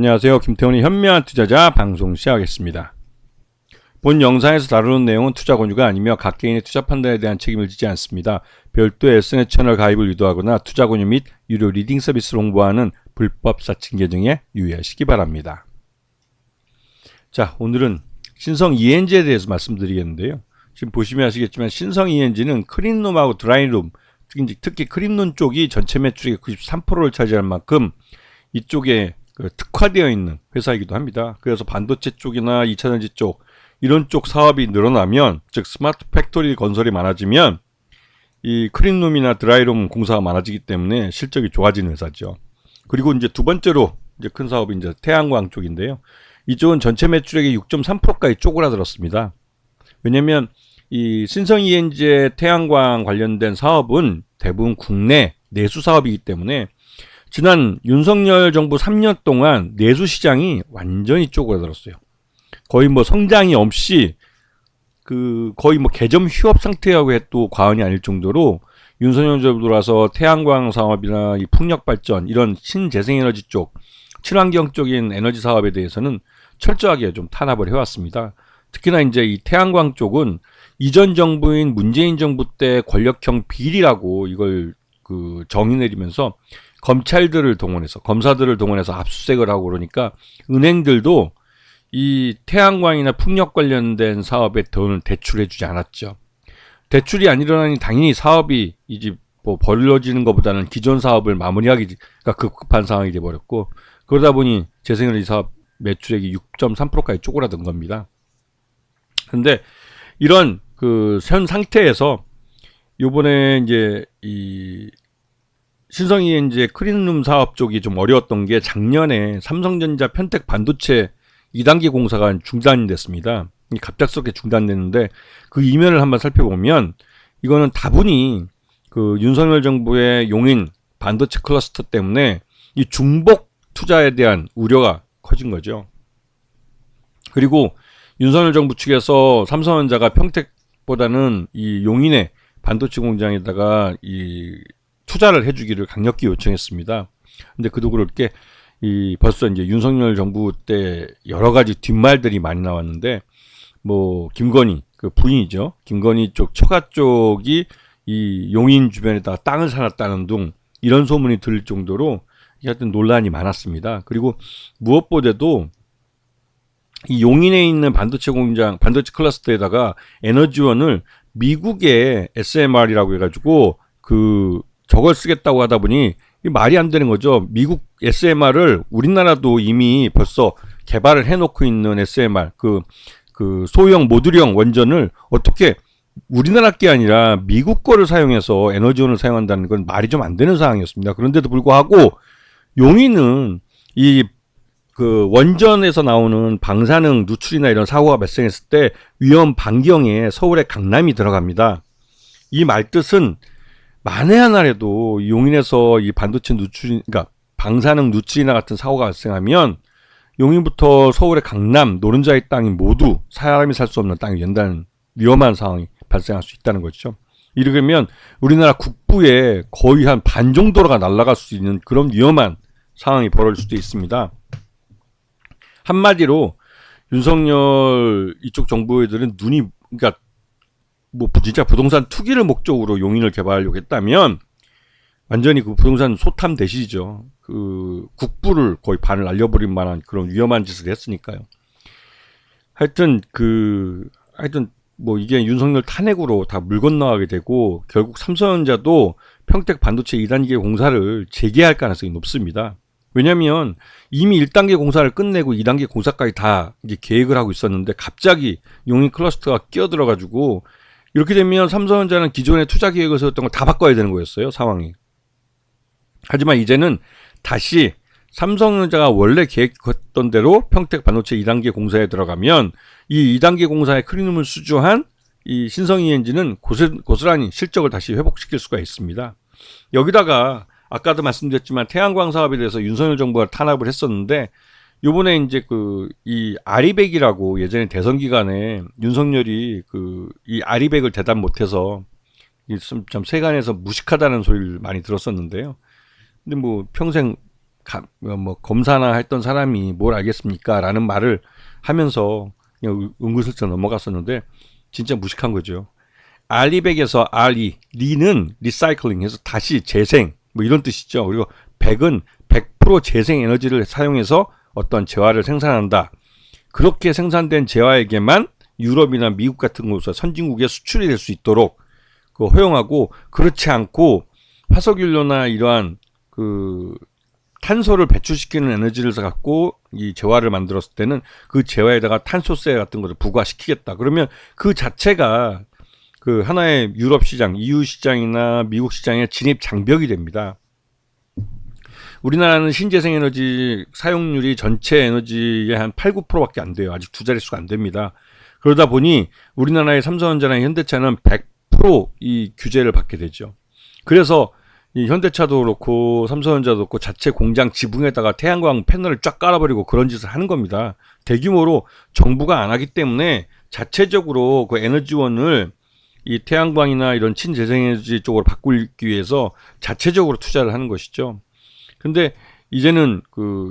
안녕하세요. 김태훈의 현명한 투자자 방송 시작하겠습니다. 본 영상에서 다루는 내용은 투자 권유가 아니며 각 개인의 투자 판단에 대한 책임을 지지 않습니다. 별도의 SNS 채널 가입을 유도하거나 투자 권유 및 유료 리딩 서비스를 홍보하는 불법 사칭 계정에 유의하시기 바랍니다. 자, 오늘은 신성 ENG에 대해서 말씀드리겠는데요. 지금 보시면 아시겠지만 신성 ENG는 클린룸하고 드라이룸, 특히 클린룸 쪽이 전체 매출의 93%를 차지할 만큼 이쪽에 특화되어 있는 회사이기도 합니다. 그래서 반도체 쪽이나 2차전지 쪽 이런 쪽 사업이 늘어나면, 즉 스마트 팩토리 건설이 많아지면 이 클린룸이나 드라이룸 공사가 많아지기 때문에 실적이 좋아지는 회사죠. 그리고 이제 두 번째로 이제 큰 사업이 이제 태양광 쪽인데요. 이쪽은 전체 매출액의 6.3%까지 쪼그라들었습니다. 왜냐면 이 신성 ENG의 태양광 관련된 사업은 대부분 국내 내수 사업이기 때문에 지난 윤석열 정부 3년 동안 내수 시장이 완전히 쪼그라들었어요. 거의 뭐 성장이 없이 거의 뭐 개점 휴업 상태라고 해도 과언이 아닐 정도로 윤석열 정부 들어와서 태양광 사업이나 이 풍력 발전 이런 신재생에너지 쪽, 친환경적인 에너지 사업에 대해서는 철저하게 좀 탄압을 해왔습니다. 특히나 이제 이 태양광 쪽은 이전 정부인 문재인 정부 때 권력형 비리라고 이걸 정의 내리면서 검찰들을 동원해서, 검사들을 동원해서 압수수색을 하고 그러니까 은행들도 이 태양광이나 풍력 관련된 사업에 돈을 대출해주지 않았죠. 대출이 안 일어나니 당연히 사업이 이제 뭐 벌어지는 것보다는 기존 사업을 마무리하기가 급급한 상황이 돼버렸고, 그러다 보니 재생에너지 사업 매출액이 6.3%까지 쪼그라든 겁니다. 근데 이런 현 상태에서 요번에 이제 이 신성 ENG의 클린룸 사업 쪽이 좀 어려웠던 게, 작년에 삼성전자 편택 반도체 2단계 공사가 중단이 됐습니다. 갑작스럽게 중단됐는데 그 이면을 한번 살펴보면 이거는 다분히 윤석열 정부의 용인 반도체 클러스터 때문에 이 중복 투자에 대한 우려가 커진 거죠. 그리고 윤석열 정부 측에서 삼성전자가 평택보다는 이 용인의 반도체 공장에다가 이 투자를 해주기를 강력히 요청했습니다. 근데 그도 그럴 게 벌써 이제 윤석열 정부 때 여러 가지 뒷말들이 많이 나왔는데, 뭐 김건희 부인이죠. 김건희 쪽 처가 쪽이 이 용인 주변에다가 땅을 사놨다는 등 이런 소문이 들릴 정도로 하여튼 논란이 많았습니다. 그리고 무엇보다도 이 용인에 있는 반도체 공장, 반도체 클러스터에다가 에너지원을 미국의 SMR이라고 해가지고 저걸 쓰겠다고 하다 보니 말이 안 되는 거죠. 미국 SMR을 우리나라도 이미 벌써 개발을 해놓고 있는 SMR, 소형 모듈형 원전을 어떻게 우리나라 게 아니라 미국 거를 사용해서 에너지원을 사용한다는 건 말이 좀 안 되는 상황이었습니다. 그런데도 불구하고 용인은 원전에서 나오는 방사능 누출이나 이런 사고가 발생했을 때 위험 반경에 서울의 강남이 들어갑니다. 이 말뜻은 만에 하나라도 용인에서 이 반도체 그러니까 방사능 누출이나 같은 사고가 발생하면 용인부터 서울의 강남, 노른자의 땅이 모두 사람이 살 수 없는 땅이 된다는 위험한 상황이 발생할 수 있다는 거죠. 이러면 우리나라 국부의 거의 한 반 정도가 날아갈 수 있는 그런 위험한 상황이 벌어질 수도 있습니다. 한마디로 윤석열 이쪽 정부 애들은 그러니까 뭐 진짜 부동산 투기를 목적으로 용인을 개발하려고 했다면 완전히 부동산 소탐 대시죠. 국부를 거의 반을 날려버릴 만한 그런 위험한 짓을 했으니까요. 하여튼 뭐 이게 윤석열 탄핵으로 다 물 건너가게 되고, 결국 삼성전자도 평택 반도체 2단계 공사를 재개할 가능성이 높습니다. 왜냐면 이미 1단계 공사를 끝내고 2단계 공사까지 다 이제 계획을 하고 있었는데 갑자기 용인 클러스터가 끼어들어가지고, 이렇게 되면 삼성전자는 기존의 투자 계획을 세웠던 걸 다 바꿔야 되는 거였어요, 상황이. 하지만 이제는 다시 삼성전자가 원래 계획했던 대로 평택 반도체 2단계 공사에 들어가면 이 2단계 공사의 클린룸을 수주한 이 신성 ENG는 고스란히 실적을 다시 회복시킬 수가 있습니다. 여기다가 아까도 말씀드렸지만 태양광 사업에 대해서 윤석열 정부가 탄압을 했었는데, 요번에 이제 이 아리백이라고 예전에 대선 기간에 윤석열이 이 아리백을 대답 못해서 참 세간에서 무식하다는 소리를 많이 들었었는데요. 근데 뭐 평생 뭐 검사나 했던 사람이 뭘 알겠습니까? 라는 말을 하면서 그냥 은근슬쩍 넘어갔었는데 진짜 무식한 거죠. 알리백에서 알리, 리는 리사이클링 해서 다시 재생 뭐 이런 뜻이죠. 그리고 백은 100% 재생 에너지를 사용해서 어떤 재화를 생산한다. 그렇게 생산된 재화에게만 유럽이나 미국 같은 곳에서 선진국에 수출이 될 수 있도록 허용하고, 그렇지 않고 화석연료나 이러한 탄소를 배출시키는 에너지를 갖고 이 재화를 만들었을 때는 그 재화에다가 탄소세 같은 것을 부과시키겠다. 그러면 그 자체가 하나의 유럽 시장, EU 시장이나 미국 시장의 진입 장벽이 됩니다. 우리나라는 신재생 에너지 사용률이 전체 에너지의 한 8, 9%밖에 안 돼요. 아직 두 자릿수가 안 됩니다. 그러다 보니 우리나라의 삼성전자나 현대차는 100% 규제를 받게 되죠. 그래서 이 현대차도 그렇고 삼성전자도 그렇고 자체 공장 지붕에다가 태양광 패널을 쫙 깔아버리고 그런 짓을 하는 겁니다. 대규모로 정부가 안 하기 때문에 자체적으로 에너지원을 이 태양광이나 이런 친재생에너지 쪽으로 바꾸기 위해서 자체적으로 투자를 하는 것이죠. 근데 이제는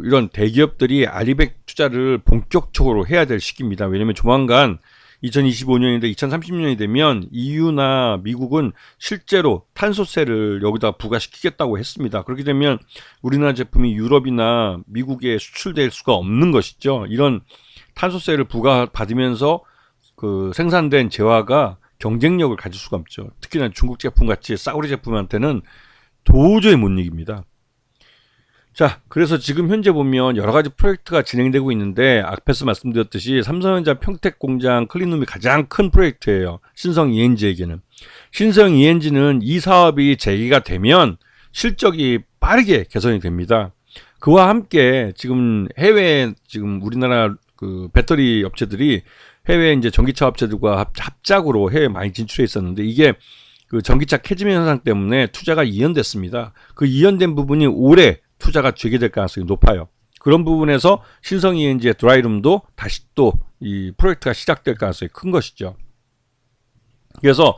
이런 대기업들이 알리백 투자를 본격적으로 해야 될 시기입니다. 왜냐면 조만간 2025년인데 2030년이 되면 EU나 미국은 실제로 탄소세를 여기다 부과시키겠다고 했습니다. 그렇게 되면 우리나라 제품이 유럽이나 미국에 수출될 수가 없는 것이죠. 이런 탄소세를 부과받으면서 생산된 재화가 경쟁력을 가질 수가 없죠. 특히나 중국 제품 같이 싸구려 제품한테는 도저히 못 이깁니다. 자, 그래서 지금 현재 보면 여러 가지 프로젝트가 진행되고 있는데, 앞에서 말씀드렸듯이 삼성전자 평택 공장 클린룸이 가장 큰 프로젝트예요. 신성 ENG에게는. 신성 ENG는 이 사업이 재개가 되면 실적이 빠르게 개선이 됩니다. 그와 함께 지금 해외에 우리나라 배터리 업체들이 해외 이제 전기차 업체들과 합작으로 해외에 많이 진출해 있었는데, 이게 전기차 캐즈미 현상 때문에 투자가 이연됐습니다. 그 이연된 부분이 올해 투자가 재개될 가능성이 높아요. 그런 부분에서 신성 ENG의 드라이룸도 다시 또 이 프로젝트가 시작될 가능성이 큰 것이죠. 그래서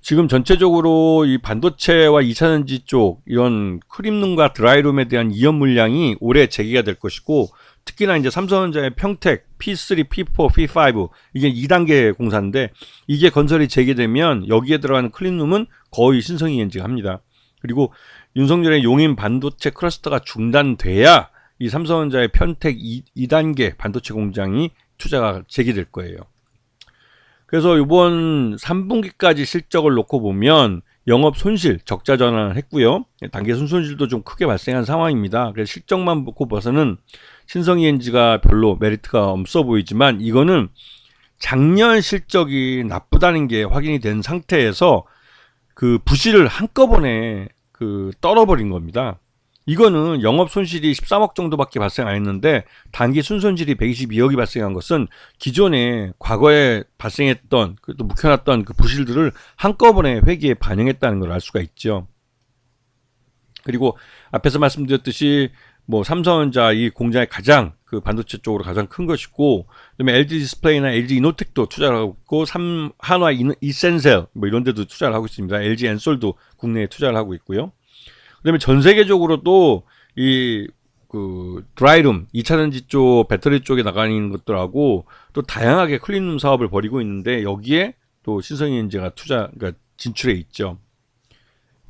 지금 전체적으로 이 반도체와 2차전지 쪽 이런 클린룸과 드라이룸에 대한 이연 물량이 올해 재개가 될 것이고, 특히나 이제 삼성전자의 평택 P3, P4, P5 이게 2단계 공사인데, 이게 건설이 재개되면 여기에 들어가는 클린룸은 거의 신성 ENG가 합니다. 그리고 윤석열의 용인 반도체 클러스터가 중단돼야 이 삼성전자의 편택 2단계 반도체 공장이 투자가 재개될 거예요. 그래서 이번 3분기까지 실적을 놓고 보면 영업 손실 적자 전환을 했고요. 단기 순손실도 좀 크게 발생한 상황입니다. 그래서 실적만 놓고 봐서는 신성 ENG가 별로 메리트가 없어 보이지만, 이거는 작년 실적이 나쁘다는 게 확인이 된 상태에서 부실을 한꺼번에 떨어버린 겁니다. 이거는 영업 손실이 13억 정도밖에 발생 안 했는데, 단기 순손실이 122억이 발생한 것은 기존에 과거에 발생했던 또 묵혀놨던 부실들을 한꺼번에 회계에 반영했다는 걸 알 수가 있죠. 그리고 앞에서 말씀드렸듯이 삼성전자 이 공장이 가장 반도체 쪽으로 가장 큰 것이고, 그다음에 LG 디스플레이나 LG 이노텍도 투자를 하고 있고, 한화 이센셀 이런 데도 투자를 하고 있습니다. LG 엔솔도 국내에 투자를 하고 있고요. 그다음에 전 세계적으로도 이 드라이룸 2차전지 쪽 배터리 쪽에 나가는 것들하고 또 다양하게 클린룸 사업을 벌이고 있는데, 여기에 또 신성 ENG가 그러니까 진출해 있죠.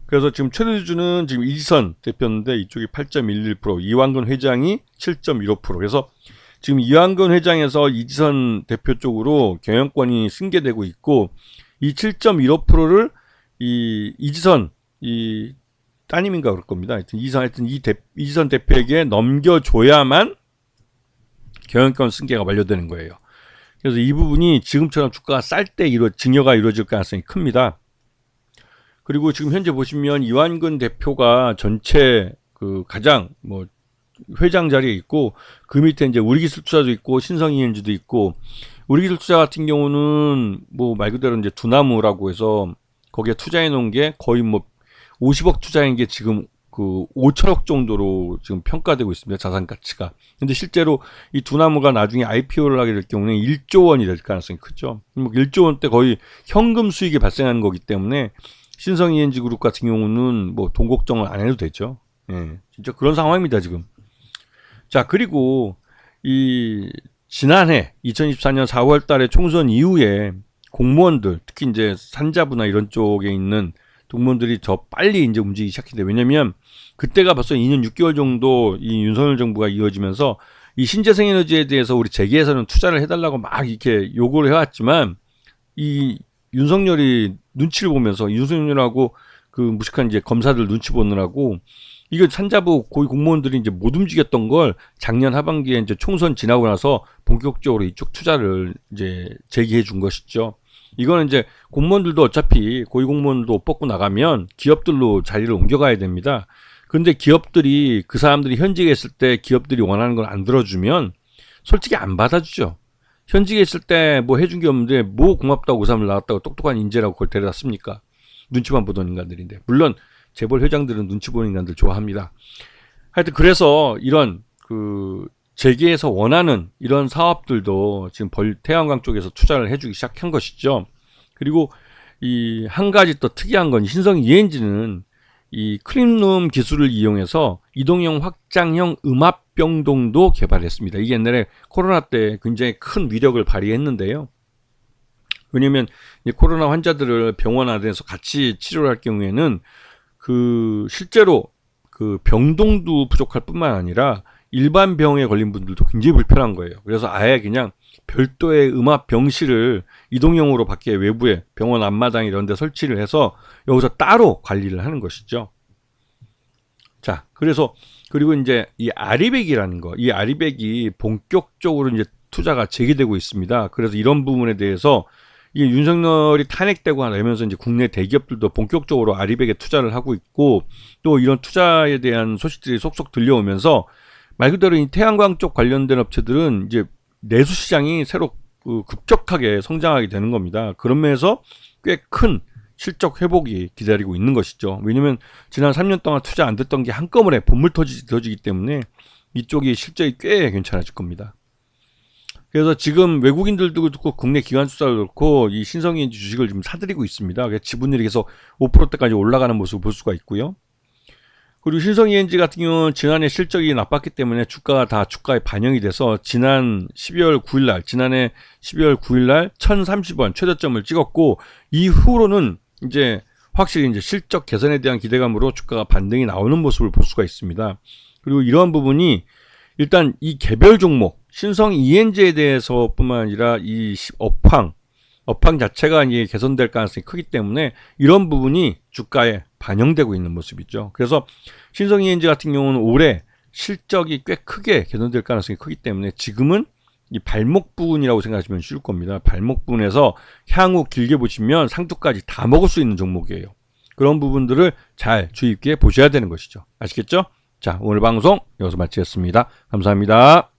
그래서 지금 최대주주는 지금 이지선 대표인데 이쪽이 8.11%, 이완근 회장이 7.15%. 그래서 지금 이완근 회장에서 이지선 대표 쪽으로 경영권이 승계되고 있고, 이 7.15%를 이지선 따님인가 그럴 겁니다. 하여튼 이지선 대표에게 넘겨줘야만 경영권 승계가 완료되는 거예요. 그래서 이 부분이 지금처럼 주가가 쌀 때 증여가 이루어질 가능성이 큽니다. 그리고 지금 현재 보시면 이완근 대표가 전체 가장 회장 자리에 있고, 그 밑에 이제 우리기술투자도 있고 신성 ENG도 있고, 우리기술투자 같은 경우는 말 그대로 이제 두나무라고 해서 거기에 투자해 놓은 게 거의 50억 투자한 게 지금 5천억 정도로 지금 평가되고 있습니다. 자산 가치가. 근데 실제로 이 두나무가 나중에 IPO를 하게 될 경우는 1조 원이 될 가능성이 크죠. 1조 원대 거의 현금 수익이 발생하는 거기 때문에 신성 ENG 그룹 같은 경우는 돈 걱정을 안 해도 되죠. 예, 진짜 그런 상황입니다, 지금. 자, 그리고 이 지난해 2024년 4월 달에 총선 이후에 공무원들, 특히 이제 산자부나 이런 쪽에 있는 공무원들이 더 빨리 이제 움직이기 시작했는데, 왜냐면 그때가 벌써 2년 6개월 정도 이 윤석열 정부가 이어지면서 이 신재생에너지에 대해서 우리 재계에서는 투자를 해달라고 막 이렇게 요구를 해왔지만, 이 윤석열이 눈치를 보면서 윤석열하고 그 무식한 이제 검사들 눈치 보느라고 이거 산자부 고위 공무원들이 이제 못 움직였던 걸 작년 하반기에 이제 총선 지나고 나서 본격적으로 이쪽 투자를 이제 제기해 준 것이죠. 이거는 이제 공무원들도 어차피 고위 공무원들도 옷 벗고 나가면 기업들로 자리를 옮겨가야 됩니다. 그런데 기업들이 그 사람들이 현직에 있을 때 기업들이 원하는 걸 안 들어주면 솔직히 안 받아주죠. 현직에 있을 때 뭐 해준 게 없는데 뭐 고맙다고 그 사람을 나왔다고 똑똑한 인재라고 그걸 데려다 씁니까? 눈치만 보던 인간들인데. 물론 재벌 회장들은 눈치 보는 인간들 좋아합니다. 하여튼 그래서 이런 그 재계에서 원하는 이런 사업들도 지금 태양광 쪽에서 투자를 해주기 시작한 것이죠. 그리고 이 한 가지 또 특이한 건 신성 ENG는 이 클린룸 기술을 이용해서 이동형 확장형 음압병동도 개발했습니다. 이게 옛날에 코로나 때 굉장히 큰 위력을 발휘했는데요. 왜냐면 이 코로나 환자들을 병원 안에서 같이 치료를 할 경우에는 그 실제로 그 병동도 부족할 뿐만 아니라 일반 병에 걸린 분들도 굉장히 불편한 거예요. 그래서 아예 그냥 별도의 음압 병실을 이동형으로 밖에 외부에 병원 앞마당 이런 데 설치를 해서 여기서 따로 관리를 하는 것이죠. 자, 그래서 그리고 이제 이 아리백이라는 거, 이 아리백이 본격적으로 이제 투자가 재개되고 있습니다. 그래서 이런 부분에 대해서 이게 윤석열이 탄핵되고 나면서 이제 국내 대기업들도 본격적으로 아리백에 투자를 하고 있고, 또 이런 투자에 대한 소식들이 속속 들려오면서 말 그대로 이 태양광 쪽 관련된 업체들은 이제 내수 시장이 새로 급격하게 성장하게 되는 겁니다. 그런 면에서 꽤 큰 실적 회복이 기다리고 있는 것이죠. 왜냐면 지난 3년 동안 투자 안 됐던 게 한꺼번에 본물 터지기 때문에 이쪽이 실적이 꽤 괜찮아질 겁니다. 그래서 지금 외국인들도 그렇고 국내 기관 투자도 그렇고 이 신성ENG 주식을 지금 사들이고 있습니다. 그래서 지분율이 계속 5%대까지 올라가는 모습을 볼 수가 있고요. 그리고 신성ENG 같은 경우는 지난해 실적이 나빴기 때문에 주가가 다 주가에 반영이 돼서 지난해 12월 9일날 1,030원 최저점을 찍었고, 이후로는 이제 확실히 이제 실적 개선에 대한 기대감으로 주가가 반등이 나오는 모습을 볼 수가 있습니다. 그리고 이러한 부분이 일단 이 개별 종목 신성ENG에 대해서뿐만 아니라 이 업황 자체가 이제 개선될 가능성이 크기 때문에 이런 부분이 주가에 반영되고 있는 모습이죠. 그래서 신성ENG 같은 경우는 올해 실적이 꽤 크게 개선될 가능성이 크기 때문에 지금은 이 발목 부분이라고 생각하시면 쉬울 겁니다. 발목 부분에서 향후 길게 보시면 상투까지 다 먹을 수 있는 종목이에요. 그런 부분들을 잘 주의 깊게 보셔야 되는 것이죠. 아시겠죠? 자, 오늘 방송 여기서 마치겠습니다. 감사합니다.